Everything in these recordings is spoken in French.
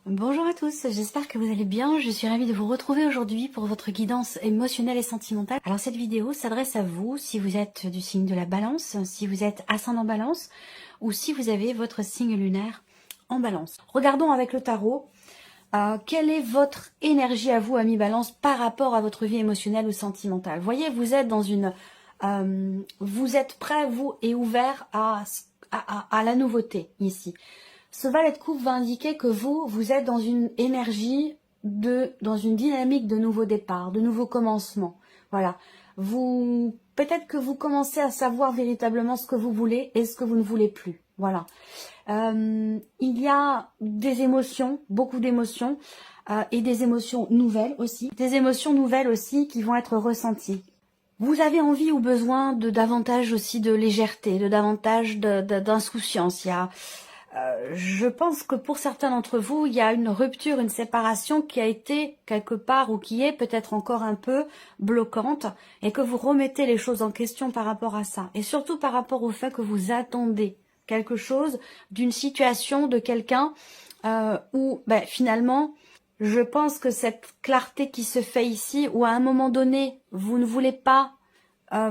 Bonjour à tous, j'espère que vous allez bien. Je suis ravie de vous retrouver aujourd'hui pour votre guidance émotionnelle et sentimentale. Alors cette vidéo s'adresse à vous si vous êtes du signe de la balance, si vous êtes ascendant balance ou si vous avez votre signe lunaire en balance. Regardons avec le tarot, quelle est votre énergie à vous, ami balance, par rapport à votre vie émotionnelle ou sentimentale. Voyez, vous êtes dans une... vous êtes prêt, vous, et ouvert à la nouveauté ici. Ce valet de coupe va indiquer que vous êtes dans une énergie, dans une dynamique de nouveau départ, de nouveau commencement. Voilà. Peut-être que vous commencez à savoir véritablement ce que vous voulez et ce que vous ne voulez plus. Voilà. Il y a des émotions, beaucoup d'émotions, et des émotions nouvelles aussi. Des émotions nouvelles aussi qui vont être ressenties. Vous avez envie ou besoin de davantage aussi de légèreté, de davantage d'insouciance. Je pense que pour certains d'entre vous, il y a une rupture, une séparation qui a été quelque part ou qui est peut-être encore un peu bloquante et que vous remettez les choses en question par rapport à ça. Et surtout par rapport au fait que vous attendez quelque chose d'une situation, de quelqu'un où finalement, je pense que cette clarté qui se fait ici, où à un moment donné, vous ne voulez pas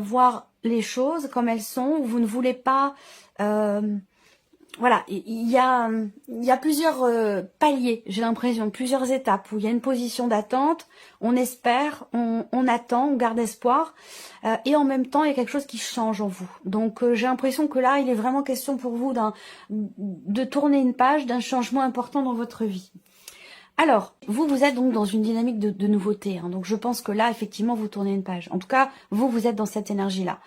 voir les choses comme elles sont, vous ne voulez pas... voilà, il y a plusieurs paliers, j'ai l'impression, plusieurs étapes où il y a une position d'attente, on espère, on attend, on garde espoir, et en même temps, il y a quelque chose qui change en vous. Donc, j'ai l'impression que là, il est vraiment question pour vous de tourner une page, d'un changement important dans votre vie. Alors, vous êtes donc dans une dynamique de nouveauté, hein, donc je pense que là, effectivement, vous tournez une page. En tout cas, vous êtes dans cette énergie-là.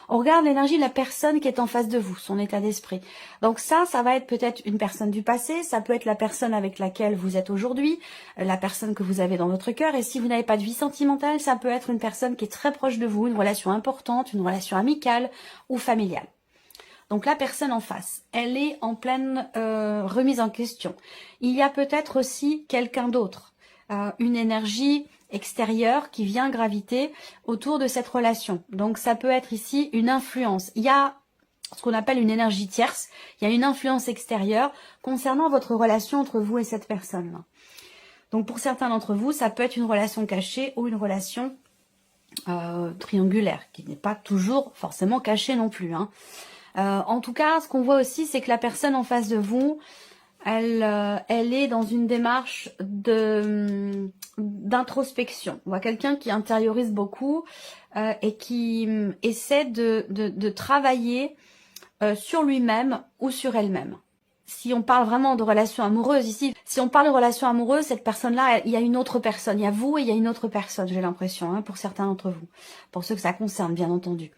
On regarde l'énergie de la personne qui est en face de vous, son état d'esprit. Donc ça va être peut-être une personne du passé, ça peut être la personne avec laquelle vous êtes aujourd'hui, la personne que vous avez dans votre cœur. Et si vous n'avez pas de vie sentimentale, ça peut être une personne qui est très proche de vous, une relation importante, une relation amicale ou familiale. Donc la personne en face, elle est en pleine remise en question. Il y a peut-être aussi quelqu'un d'autre, une énergie extérieure qui vient graviter autour de cette relation. Donc ça peut être ici une influence. Il y a ce qu'on appelle une énergie tierce, il y a une influence extérieure concernant votre relation entre vous et cette personne-là. Donc pour certains d'entre vous, ça peut être une relation cachée ou une relation triangulaire, qui n'est pas toujours forcément cachée non plus, hein. En tout cas, ce qu'on voit aussi, c'est que la personne en face de vous, elle est dans une démarche d'introspection. On voit quelqu'un qui intériorise beaucoup et qui essaie de travailler sur lui-même ou sur elle-même. Si on parle vraiment de relations amoureuses ici, si on parle de relations amoureuses, cette personne-là, il y a une autre personne. Il y a vous et il y a une autre personne, j'ai l'impression, hein, pour certains d'entre vous. Pour ceux que ça concerne, bien entendu.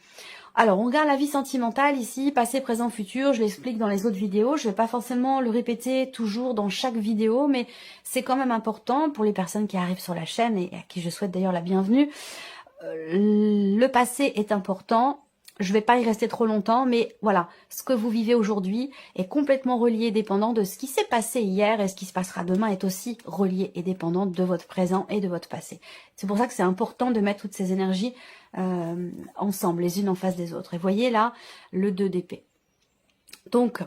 Alors, on regarde la vie sentimentale ici, passé, présent, futur. Je l'explique dans les autres vidéos. Je ne vais pas forcément le répéter toujours dans chaque vidéo, mais c'est quand même important pour les personnes qui arrivent sur la chaîne et à qui je souhaite d'ailleurs la bienvenue. Le passé est important. Je ne vais pas y rester trop longtemps, mais voilà, ce que vous vivez aujourd'hui est complètement relié et dépendant de ce qui s'est passé hier, et ce qui se passera demain est aussi relié et dépendant de votre présent et de votre passé. C'est pour ça que c'est important de mettre toutes ces énergies ensemble, les unes en face des autres. Et voyez là, le 2 d'épée. Donc,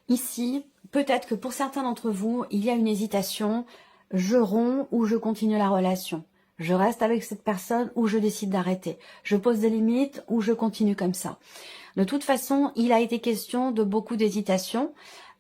ici, peut-être que pour certains d'entre vous, il y a une hésitation, je romps ou je continue la relation. Je reste avec cette personne ou je décide d'arrêter. Je pose des limites ou je continue comme ça. De toute façon, il a été question de beaucoup d'hésitation,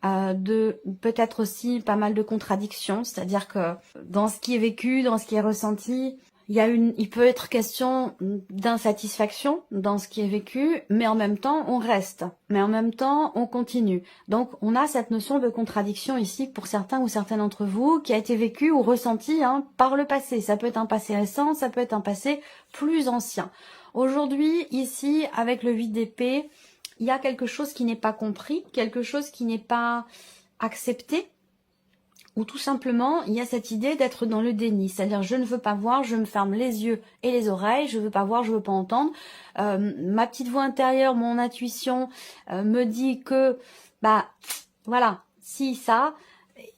de peut-être aussi pas mal de contradictions. C'est-à-dire que dans ce qui est vécu, dans ce qui est ressenti, il peut être question d'insatisfaction dans ce qui est vécu, mais en même temps, on reste. Mais en même temps, on continue. Donc, on a cette notion de contradiction ici pour certains ou certaines d'entre vous qui a été vécu ou ressenti par le passé. Ça peut être un passé récent, ça peut être un passé plus ancien. Aujourd'hui, ici, avec le 8 d'épée, il y a quelque chose qui n'est pas compris, quelque chose qui n'est pas accepté. Ou tout simplement, il y a cette idée d'être dans le déni. C'est-à-dire, je ne veux pas voir, je me ferme les yeux et les oreilles, je ne veux pas voir, je ne veux pas entendre. Ma petite voix intérieure, mon intuition me dit que, voilà, si, ça,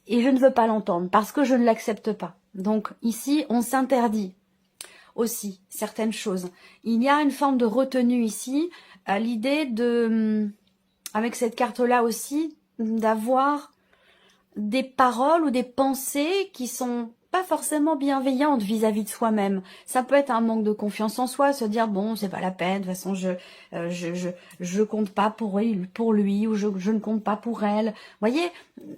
et je ne veux pas l'entendre parce que je ne l'accepte pas. Donc ici, on s'interdit aussi certaines choses. Il y a une forme de retenue ici, l'idée de, avec cette carte-là aussi, d'avoir des paroles ou des pensées qui sont pas forcément bienveillantes vis-à-vis de soi-même. Ça peut être un manque de confiance en soi, se dire bon, c'est pas la peine, de toute façon je compte pas pour lui ou je ne compte pas pour elle. Vous voyez,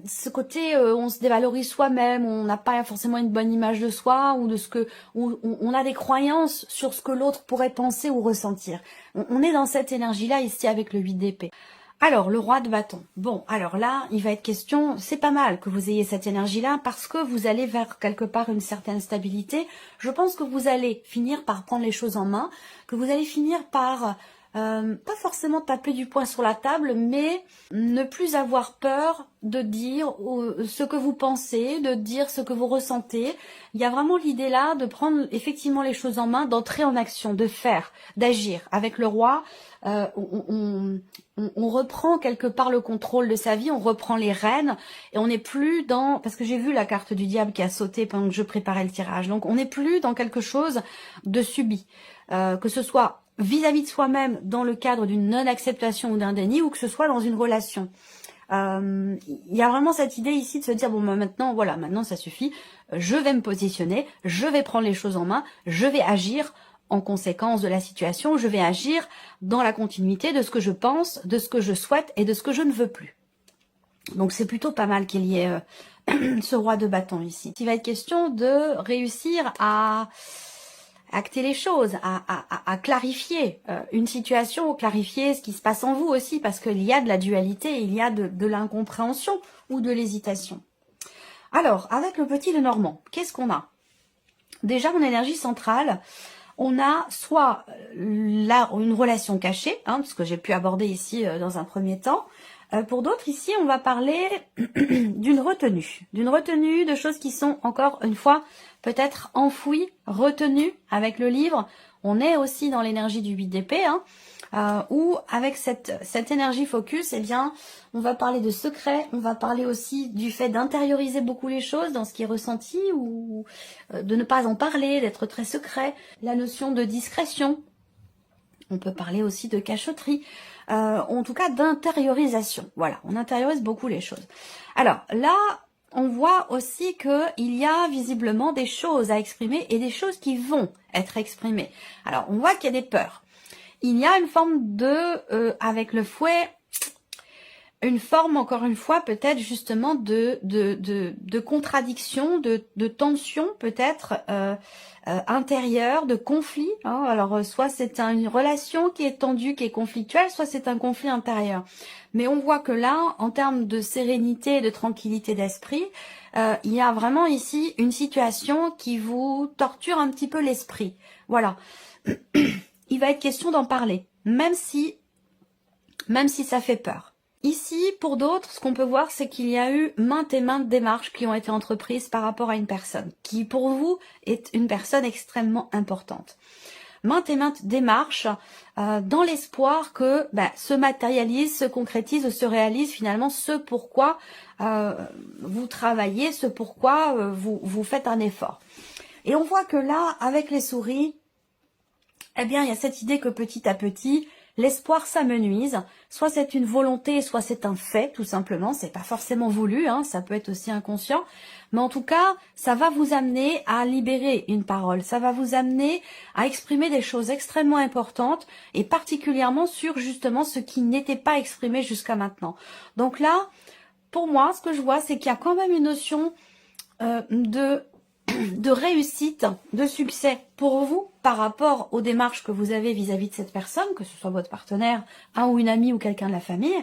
ce côté on se dévalorise soi-même, on n'a pas forcément une bonne image de soi ou de ce que on a des croyances sur ce que l'autre pourrait penser ou ressentir. On est dans cette énergie-là ici avec le 8 d'épée. Alors, le roi de bâton. Bon, alors là, il va être question, c'est pas mal que vous ayez cette énergie-là parce que vous allez vers quelque part une certaine stabilité. Je pense que vous allez finir par prendre les choses en main, que vous allez finir par, pas forcément taper du poing sur la table, mais ne plus avoir peur de dire ce que vous pensez, de dire ce que vous ressentez. Il y a vraiment l'idée là de prendre effectivement les choses en main, d'entrer en action, de faire, d'agir. Avec le roi, on reprend quelque part le contrôle de sa vie, on reprend les rênes et on n'est plus dans... Parce que j'ai vu la carte du diable qui a sauté pendant que je préparais le tirage. Donc on n'est plus dans quelque chose de subi. Que ce soit vis-à-vis de soi-même dans le cadre d'une non-acceptation ou d'un déni ou que ce soit dans une relation. Il y a vraiment cette idée ici de se dire bon bah, maintenant voilà, maintenant ça suffit, je vais me positionner, je vais prendre les choses en main, je vais agir en conséquence de la situation, je vais agir dans la continuité de ce que je pense, de ce que je souhaite et de ce que je ne veux plus. Donc c'est plutôt pas mal qu'il y ait ce roi de bâton ici. Il va être question de réussir à acter les choses, à clarifier une situation, clarifier ce qui se passe en vous aussi, parce qu'il y a de la dualité, il y a de l'incompréhension ou de l'hésitation. Alors, avec le petit Lenormand, qu'est-ce qu'on a? Déjà, en énergie centrale, on a soit là une relation cachée, parce que j'ai pu aborder ici dans un premier temps. Pour d'autres, ici, on va parler d'une retenue, de choses qui sont, encore une fois, peut-être enfouies, retenues avec le livre. On est aussi dans l'énergie du 8 d'épée, où avec cette énergie focus, eh bien, on va parler de secret, on va parler aussi du fait d'intérioriser beaucoup les choses dans ce qui est ressenti ou de ne pas en parler, d'être très secret, la notion de discrétion. On peut parler aussi de cachotterie, en tout cas d'intériorisation. Voilà, on intériorise beaucoup les choses. Alors là, on voit aussi qu'il y a visiblement des choses à exprimer et des choses qui vont être exprimées. Alors, on voit qu'il y a des peurs. Il y a une forme de, avec le fouet, une forme, encore une fois, peut-être justement de contradiction, de tension peut-être intérieure, de conflit. Alors, soit c'est une relation qui est tendue, qui est conflictuelle, soit c'est un conflit intérieur. Mais on voit que là, en termes de sérénité et de tranquillité d'esprit, il y a vraiment ici une situation qui vous torture un petit peu l'esprit. Voilà. Il va être question d'en parler, même si ça fait peur. Ici, pour d'autres, ce qu'on peut voir, c'est qu'il y a eu maintes et maintes démarches qui ont été entreprises par rapport à une personne, qui pour vous est une personne extrêmement importante. Maintes et maintes démarches dans l'espoir que se matérialise, se concrétise ou se réalise finalement ce pourquoi vous travaillez, ce pourquoi vous faites un effort. Et on voit que là, avec les souris, eh bien, il y a cette idée que petit à petit, l'espoir s'amenuise, soit c'est une volonté, soit c'est un fait, tout simplement, c'est pas forcément voulu, ça peut être aussi inconscient, mais en tout cas, ça va vous amener à libérer une parole, ça va vous amener à exprimer des choses extrêmement importantes, et particulièrement sur justement ce qui n'était pas exprimé jusqu'à maintenant. Donc là, pour moi, ce que je vois, c'est qu'il y a quand même une notion de réussite, de succès pour vous par rapport aux démarches que vous avez vis-à-vis de cette personne, que ce soit votre partenaire, un ou une amie ou quelqu'un de la famille.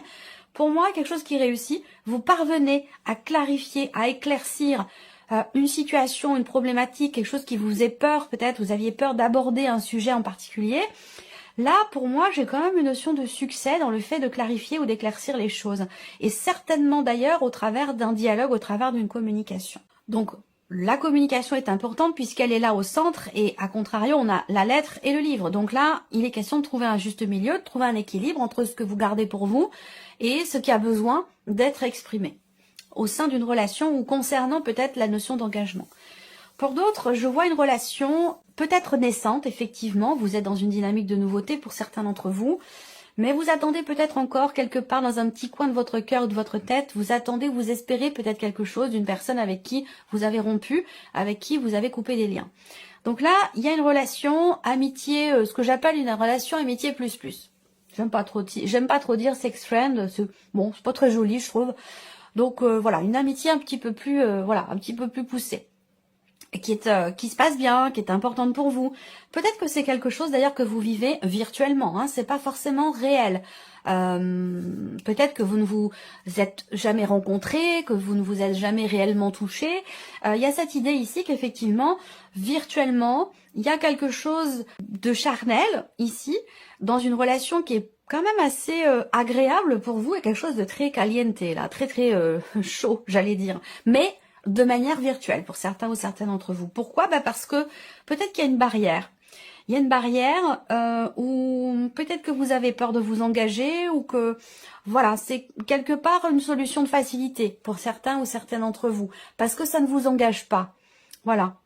Pour moi, quelque chose qui réussit, vous parvenez à clarifier, à éclaircir une situation, une problématique, quelque chose qui vous faisait peur, peut-être vous aviez peur d'aborder un sujet en particulier. Là, pour moi, j'ai quand même une notion de succès dans le fait de clarifier ou d'éclaircir les choses. Et certainement d'ailleurs au travers d'un dialogue, au travers d'une communication. Donc, la communication est importante puisqu'elle est là au centre et à contrario, on a la lettre et le livre. Donc là, il est question de trouver un juste milieu, de trouver un équilibre entre ce que vous gardez pour vous et ce qui a besoin d'être exprimé au sein d'une relation ou concernant peut-être la notion d'engagement. Pour d'autres, je vois une relation peut-être naissante, effectivement. Vous êtes dans une dynamique de nouveauté pour certains d'entre vous. Mais vous attendez peut-être encore quelque part dans un petit coin de votre cœur ou de votre tête, vous attendez, vous espérez peut-être quelque chose d'une personne avec qui vous avez rompu, avec qui vous avez coupé des liens. Donc là, il y a une relation amitié, ce que j'appelle une relation amitié plus plus. J'aime pas trop dire sex friend, bon, c'est pas très joli, je trouve. Donc voilà, une amitié un petit peu plus un petit peu plus poussée. Qui se passe bien, qui est importante pour vous. Peut-être que c'est quelque chose d'ailleurs que vous vivez virtuellement, hein, c'est pas forcément réel. Peut-être que vous ne vous êtes jamais rencontrés, que vous ne vous êtes jamais réellement touchés. Il y a cette idée ici qu'effectivement, virtuellement, il y a quelque chose de charnel ici, dans une relation qui est quand même assez agréable pour vous et quelque chose de très caliente, là, très chaud, j'allais dire. Mais de manière virtuelle pour certains ou certaines d'entre vous. Pourquoi? Parce que peut-être qu'il y a une barrière. Il y a une barrière où peut-être que vous avez peur de vous engager ou que voilà, c'est quelque part une solution de facilité pour certains ou certaines d'entre vous parce que ça ne vous engage pas. Voilà.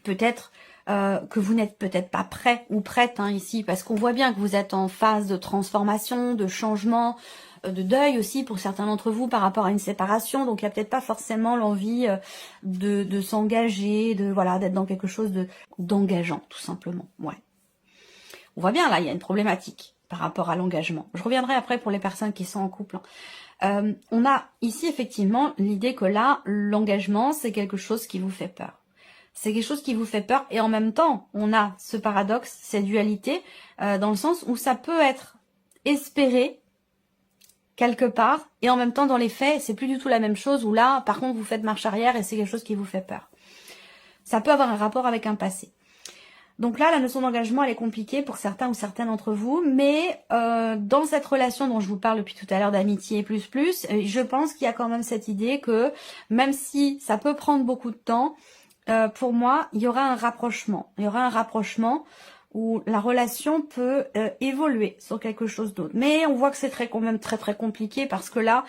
Peut-être que vous n'êtes peut-être pas prêt ou prête ici parce qu'on voit bien que vous êtes en phase de transformation, de changement, de deuil aussi pour certains d'entre vous par rapport à une séparation, donc il n'y a peut-être pas forcément l'envie de s'engager, d'être dans quelque chose d'engageant tout simplement. Ouais. On voit bien là, il y a une problématique par rapport à l'engagement. Je reviendrai après pour les personnes qui sont en couple. On a ici effectivement l'idée que là, l'engagement c'est quelque chose qui vous fait peur. C'est quelque chose qui vous fait peur et en même temps, on a ce paradoxe, cette dualité, dans le sens où ça peut être espéré quelque part, et en même temps dans les faits, c'est plus du tout la même chose, où là, par contre, vous faites marche arrière et c'est quelque chose qui vous fait peur. Ça peut avoir un rapport avec un passé. Donc là, la notion d'engagement, elle est compliquée pour certains ou certaines d'entre vous, mais dans cette relation dont je vous parle depuis tout à l'heure d'amitié plus, je pense qu'il y a quand même cette idée que, même si ça peut prendre beaucoup de temps, pour moi, il y aura un rapprochement. Il y aura un rapprochement où la relation peut évoluer sur quelque chose d'autre. Mais on voit que c'est quand même très compliqué parce que là,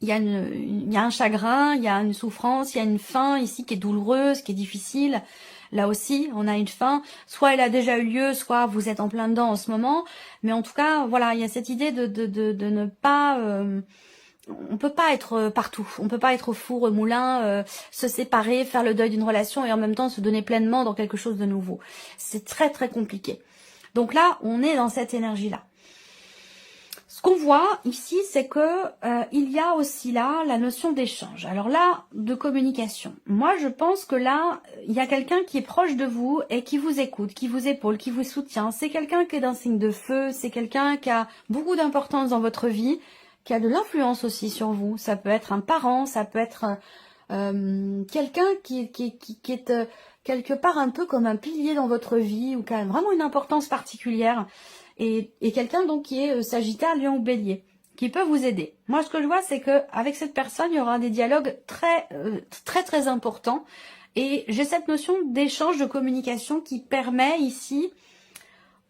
il y a un chagrin, il y a une souffrance, il y a une fin ici qui est douloureuse, qui est difficile. Là aussi, on a une fin. Soit elle a déjà eu lieu, soit vous êtes en plein dedans en ce moment. Mais en tout cas, voilà, il y a cette idée de ne pas... on peut pas être partout, on peut pas être au four, au moulin, se séparer, faire le deuil d'une relation et en même temps se donner pleinement dans quelque chose de nouveau. C'est très compliqué. Donc là, on est dans cette énergie-là. Ce qu'on voit ici, c'est que il y a aussi là la notion d'échange. Alors là, de communication. Moi, je pense que là, il y a quelqu'un qui est proche de vous et qui vous écoute, qui vous épaule, qui vous soutient. C'est quelqu'un qui est d'un signe de feu, c'est quelqu'un qui a beaucoup d'importance dans votre vie, qui a de l'influence aussi sur vous. Ça peut être un parent, ça peut être quelqu'un qui est quelque part un peu comme un pilier dans votre vie ou qui a vraiment une importance particulière. Et quelqu'un donc qui est Sagittaire, Lion ou Bélier, qui peut vous aider. Moi, ce que je vois, c'est que avec cette personne, il y aura des dialogues très importants. Et j'ai cette notion d'échange, de communication qui permet ici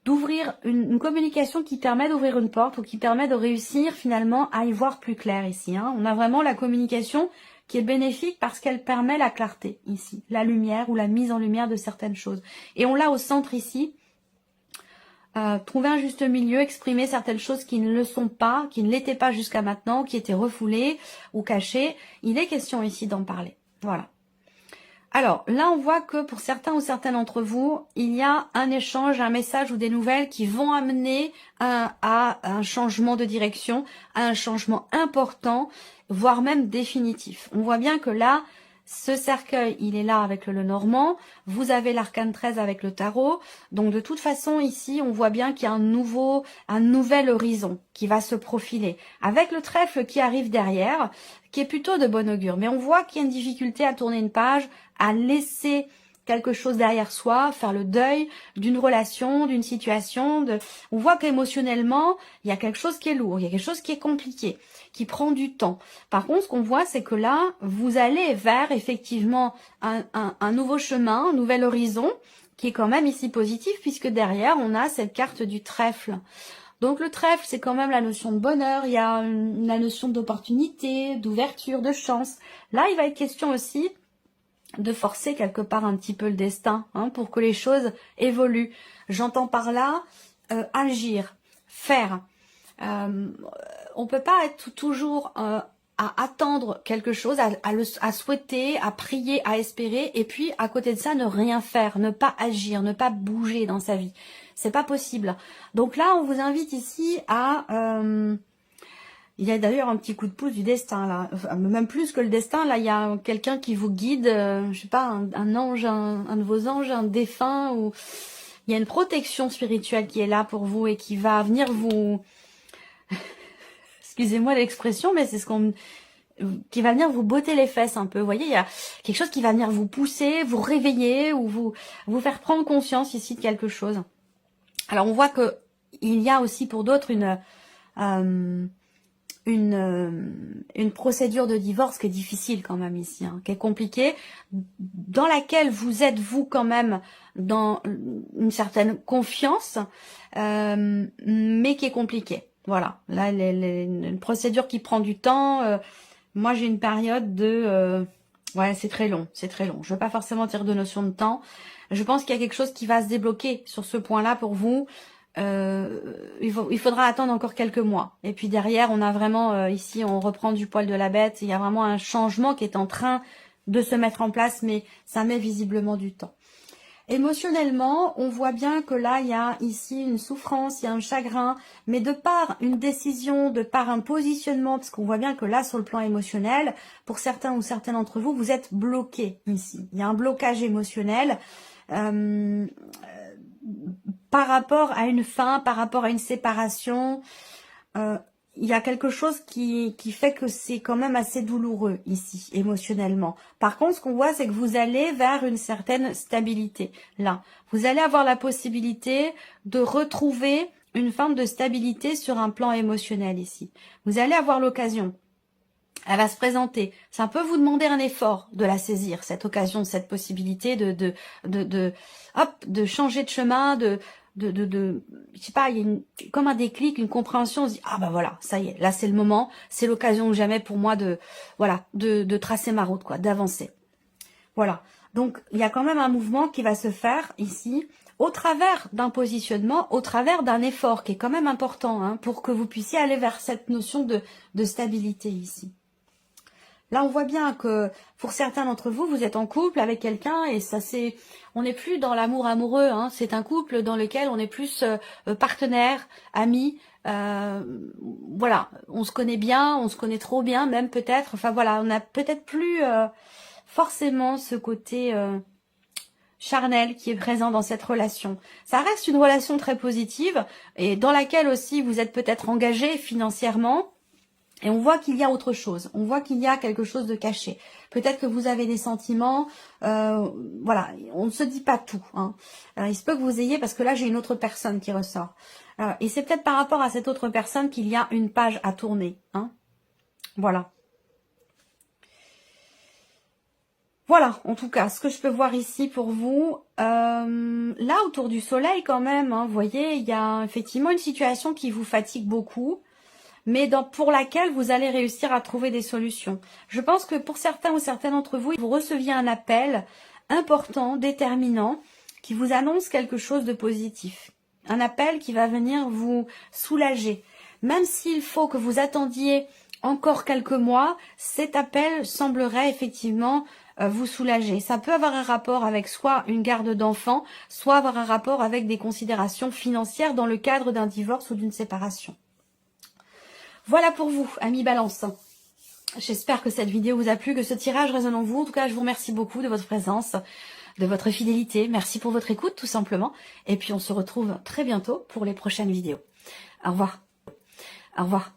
d'ouvrir une communication qui permet d'ouvrir une porte ou qui permet de réussir finalement à y voir plus clair ici. On a vraiment la communication qui est bénéfique parce qu'elle permet la clarté ici, la lumière ou la mise en lumière de certaines choses. Et on l'a au centre ici, trouver un juste milieu, exprimer certaines choses qui ne le sont pas, qui ne l'étaient pas jusqu'à maintenant, qui étaient refoulées ou cachées. Il est question ici d'en parler. Voilà. Alors, là, on voit que pour certains ou certaines d'entre vous, il y a un échange, un message ou des nouvelles qui vont amener à un changement de direction, à un changement important, voire même définitif. On voit bien que là, ce cercueil, il est là avec le Lenormand. Vous avez l'arcane 13 avec le tarot. Donc, de toute façon, ici, on voit bien qu'il y a un nouvel horizon qui va se profiler. Avec le trèfle qui arrive derrière, qui est plutôt de bon augure. Mais on voit qu'il y a une difficulté à tourner une page, à laisser quelque chose derrière soi, faire le deuil d'une relation, d'une situation. On voit qu'émotionnellement, il y a quelque chose qui est lourd, il y a quelque chose qui est compliqué, qui prend du temps. Par contre, ce qu'on voit, c'est que là, vous allez vers effectivement un nouveau chemin, un nouvel horizon, qui est quand même ici positif, puisque derrière, on a cette carte du trèfle. Donc le trèfle, c'est quand même la notion de bonheur, il y a la notion d'opportunité, d'ouverture, de chance. Là, il va être question aussi de forcer quelque part un petit peu le destin, pour que les choses évoluent. J'entends par là agir, faire. On peut pas être toujours à attendre quelque chose, à souhaiter, à prier, à espérer, et puis à côté de ça, ne rien faire, ne pas agir, ne pas bouger dans sa vie. C'est pas possible. Donc là, on vous invite ici à... il y a d'ailleurs un petit coup de pouce du destin, là. Enfin, même plus que le destin, là, il y a quelqu'un qui vous guide, je sais pas, un ange, un de vos anges, un défunt, ou... Il y a une protection spirituelle qui est là pour vous et qui va venir vous... Excusez-moi l'expression, mais c'est ce qu'on... qui va venir vous botter les fesses un peu. Vous voyez, il y a quelque chose qui va venir vous pousser, vous réveiller ou vous faire prendre conscience ici de quelque chose. Alors, on voit que il y a aussi pour d'autres une procédure de divorce qui est difficile quand même ici, hein, qui est compliquée, dans laquelle vous êtes vous quand même dans une certaine confiance, mais qui est compliquée. Voilà, là une procédure qui prend du temps. Moi j'ai une période de ouais, c'est très long, c'est très long. Je veux pas forcément dire de notion de temps. Je pense qu'il y a quelque chose qui va se débloquer sur ce point-là pour vous. Il faudra attendre encore quelques mois. Et puis derrière, on a vraiment, ici, on reprend du poil de la bête. Il y a vraiment un changement qui est en train de se mettre en place, mais ça met visiblement du temps. Émotionnellement, on voit bien que là, il y a ici une souffrance, il y a un chagrin, mais de par une décision, de par un positionnement, parce qu'on voit bien que là, sur le plan émotionnel, pour certains ou certaines d'entre vous, vous êtes bloqués ici. Il y a un blocage émotionnel. Par rapport à une fin, par rapport à une séparation, il y a quelque chose qui fait que c'est quand même assez douloureux ici, émotionnellement. Par contre, ce qu'on voit, c'est que vous allez vers une certaine stabilité. Là, vous allez avoir la possibilité de retrouver une forme de stabilité sur un plan émotionnel ici. Vous allez avoir l'occasion. Elle va se présenter. Ça peut vous demander un effort de la saisir, cette occasion, cette possibilité de changer de chemin, je sais pas, il y a comme un déclic, une compréhension, on se dit, ah bah voilà, ça y est, là c'est le moment, c'est l'occasion ou jamais pour moi de tracer ma route, quoi, d'avancer. Voilà. Donc, il y a quand même un mouvement qui va se faire ici, au travers d'un positionnement, au travers d'un effort qui est quand même important, hein, pour que vous puissiez aller vers cette notion de stabilité ici. Là, on voit bien que pour certains d'entre vous, vous êtes en couple avec quelqu'un et ça c'est, on n'est plus dans l'amour amoureux. Hein, c'est un couple dans lequel on est plus partenaire, amis. Voilà, on se connaît bien, on se connaît trop bien, même peut-être. Enfin voilà, on n'a peut-être plus forcément ce côté charnel qui est présent dans cette relation. Ça reste une relation très positive et dans laquelle aussi vous êtes peut-être engagé financièrement. Et on voit qu'il y a autre chose, on voit qu'il y a quelque chose de caché. Peut-être que vous avez des sentiments, voilà, on ne se dit pas tout. Hein. Il se peut que vous ayez, parce que là j'ai une autre personne qui ressort. Et c'est peut-être par rapport à cette autre personne qu'il y a une page à tourner. Hein. Voilà. Voilà, en tout cas, ce que je peux voir ici pour vous. Là, autour du soleil quand même, hein, vous voyez, il y a effectivement une situation qui vous fatigue beaucoup, mais pour laquelle vous allez réussir à trouver des solutions. Je pense que pour certains ou certaines d'entre vous, vous receviez un appel important, déterminant, qui vous annonce quelque chose de positif. Un appel qui va venir vous soulager. Même s'il faut que vous attendiez encore quelques mois, cet appel semblerait effectivement vous soulager. Ça peut avoir un rapport avec soit une garde d'enfants, soit avoir un rapport avec des considérations financières dans le cadre d'un divorce ou d'une séparation. Voilà pour vous, amis Balance. J'espère que cette vidéo vous a plu, que ce tirage résonne en vous. En tout cas, je vous remercie beaucoup de votre présence, de votre fidélité. Merci pour votre écoute, tout simplement. Et puis, on se retrouve très bientôt pour les prochaines vidéos. Au revoir. Au revoir.